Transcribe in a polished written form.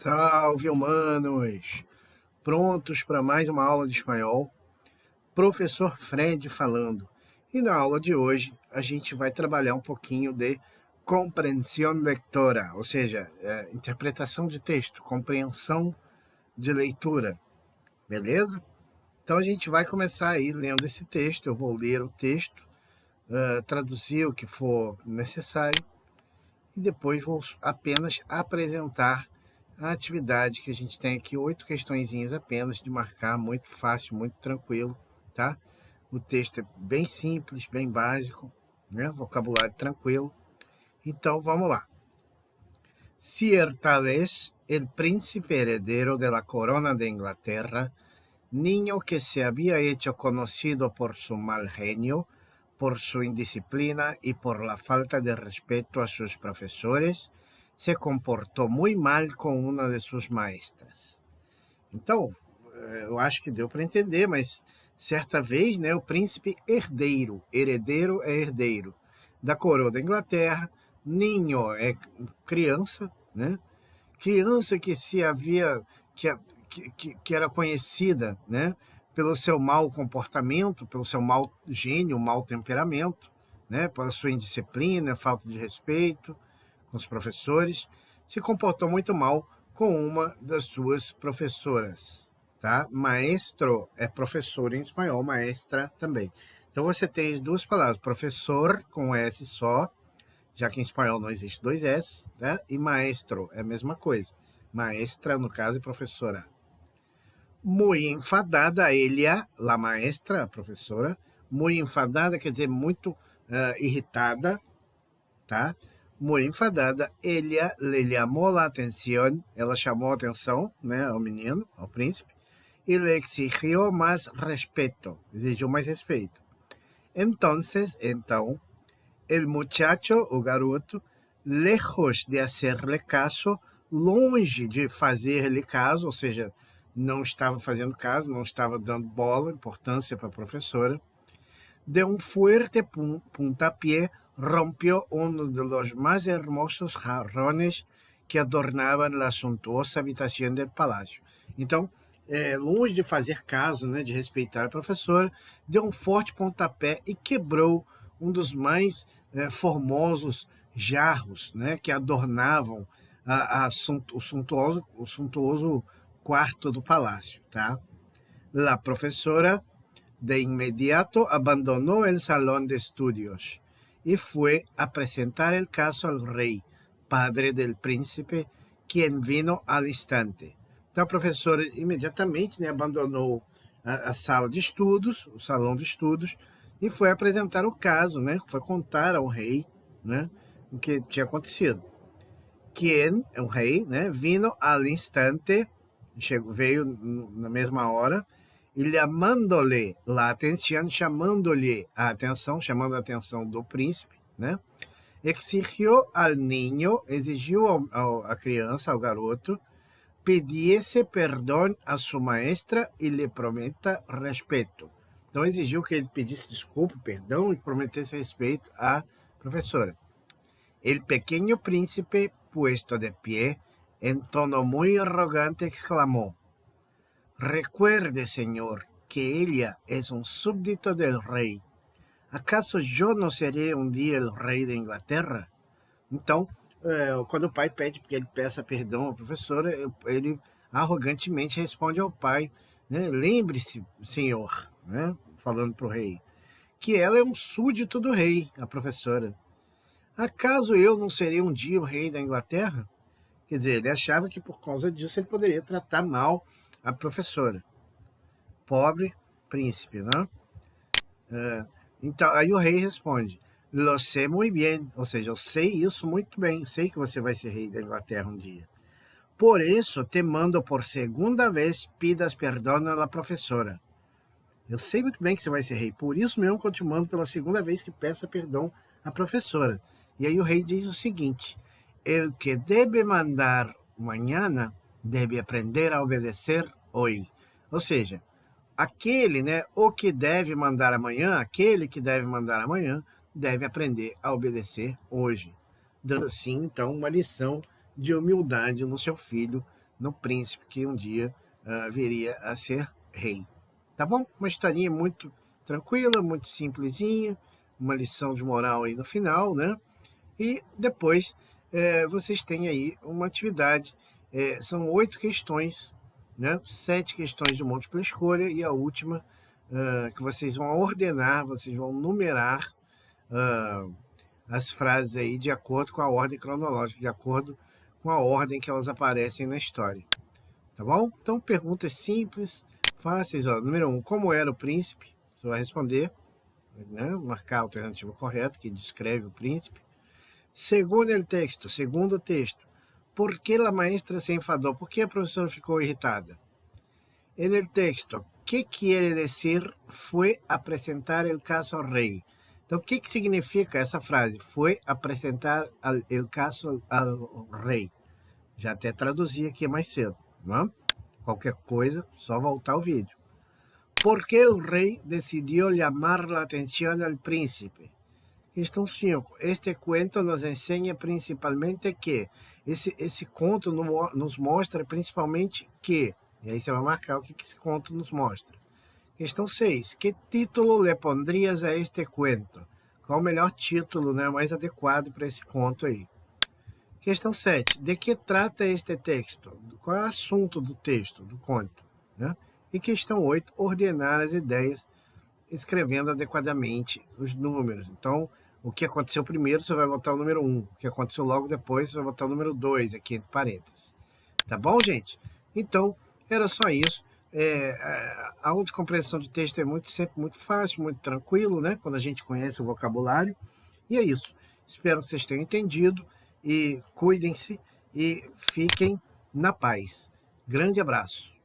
Salve, humanos! Prontos para mais uma aula de espanhol? Professor Fred falando. E na aula de hoje a gente vai trabalhar um pouquinho de compreensão lectora, ou seja, interpretação de texto, compreensão de leitura, beleza? Então a gente vai começar aí lendo esse texto, eu vou ler o texto, traduzir o que for necessário e depois vou apenas apresentar a atividade que a gente tem aqui, 8 questõezinhas apenas de marcar, muito fácil, muito tranquilo, tá? O texto é bem simples, bem básico, né? Vocabulário tranquilo. Então, vamos lá. Cierta vez, el príncipe heredero de la corona de Inglaterra, niño que se había hecho conocido por su mal genio, por su indisciplina y por la falta de respeto a sus profesores, se comportou muito mal com uma de suas maestras. Então, eu acho que deu para entender, mas certa vez, né, o príncipe herdeiro é herdeiro, da coroa da Inglaterra, ninho é criança, né? Criança que se havia, que era conhecida, né, pelo seu mau comportamento, pelo seu mau gênio, mau temperamento, né, pela sua indisciplina, falta de respeito com os professores, se comportou muito mal com uma das suas professoras, tá? Maestro é professor em espanhol, maestra também. Então você tem duas palavras, professor com S só, já que em espanhol não existe dois S, né? E maestro é a mesma coisa. Maestra, no caso, é professora. Muito enfadada, ella, la maestra, a professora, muito enfadada quer dizer muito irritada, tá? Muito enfadada, ella le llamó la atención, ela chamou a atenção, né, ao menino, ao príncipe, e le exigiu mais respeito, exigiu mais respeito. Então, el muchacho, o garoto, lejos de hacerle caso, longe de fazer-lhe caso, ou seja, não estava fazendo caso, não estava dando bola, importância para a professora, de um fuerte puntapié rompió uno de los más hermosos jarrones que adornaban la suntuosa habitación del palácio. Então, longe de fazer caso, né, de respeitar a professora, deu um forte pontapé e quebrou um dos mais formosos jarros, né, que adornavam o suntuoso quarto do palácio. Tá? La professora de inmediato abandonó el salón de estudios y fue a presentar el caso al rey, padre del príncipe, quien vino al instante. Então a professora imediatamente, né, abandonou a sala de estudos, o salão de estudos, e foi apresentar o caso, né, foi contar ao rei, né, o que tinha acontecido. Quien, o rei, né, vino al instante, veio na mesma hora, e chamando-lhe a atenção, chamando a atenção do príncipe, né? Exigiu ao niño, exigiu à criança, ao garoto, pedisse perdão a sua maestra e lhe prometa respeito. Então exigiu que ele pedisse desculpa, perdão e prometesse respeito à professora. El pequeño príncipe, puesto de pie, en tono muy arrogante exclamó: Recuerde, señor, que ella es un súbdito del rey. ¿Acaso yo no seré um dia o rei da Inglaterra? Então, quando o pai pede que ele peça perdão à professora, ele arrogantemente responde ao pai, né? Lembre-se, senhor, né? Falando para o rei, que ela é um súdito do rei, a professora. Acaso eu não serei um dia o rei da Inglaterra? Quer dizer, ele achava que por causa disso ele poderia tratar mal a professora. Pobre príncipe, né? Então, aí o rei responde: Lo sé muy bien, ou seja, eu sei isso muito bem, sei que você vai ser rei da Inglaterra um dia. Por isso, te mando por segunda vez pidas perdão à professora. Eu sei muito bem que você vai ser rei, por isso mesmo que eu te mando pela segunda vez que peça perdão à professora. E aí o rei diz o seguinte: El que debe mandar mañana deve aprender a obedecer hoje. Ou seja, aquele, né, o que deve mandar amanhã, aquele que deve mandar amanhã, deve aprender a obedecer hoje. Dando assim, então, uma lição de humildade no seu filho, no príncipe que um dia viria a ser rei. Tá bom? Uma historinha muito tranquila, muito simplesinha, uma lição de moral aí no final, né? E depois vocês têm aí uma atividade, são 8 questões, né? 7 questões de múltipla escolha e a última que vocês vão ordenar, vocês vão numerar as frases aí de acordo com a ordem cronológica, de acordo com a ordem que elas aparecem na história. Tá bom? Então, perguntas simples, fáceis. Ó. Número 1, como era o príncipe? Você vai responder, né? Marcar a alternativa correta, que descreve o príncipe. Segundo o texto, ¿por que a maestra se enfadou? Por que a professora ficou irritada? En el texto, ¿qué quiere decir fue apresentar el caso ao rei? Então, o que significa essa frase? Foi apresentar el caso ao rei. Já até traduzi aqui mais cedo. Não? Qualquer coisa, só voltar ao vídeo. ¿Por que o rei decidiu chamar a atenção ao príncipe? Questão 5. Este cuento nos ensina principalmente que. Esse conto nos mostra principalmente que. E aí você vai marcar o que esse conto nos mostra. Questão 6. Que título le pondrias a este cuento? Qual o melhor título, né, mais adequado para esse conto aí? Questão 7. De que trata este texto? Qual é o assunto do texto, do conto? Né? E questão 8. Ordenar as ideias escrevendo adequadamente os números. Então, o que aconteceu primeiro, você vai botar o número 1. O que aconteceu logo depois, você vai botar o número 2 aqui entre parênteses. Tá bom, gente? Então, era só isso. A aula de compreensão de texto é sempre muito fácil, muito tranquilo, né? Quando a gente conhece o vocabulário. E é isso. Espero que vocês tenham entendido. E cuidem-se e fiquem na paz. Grande abraço.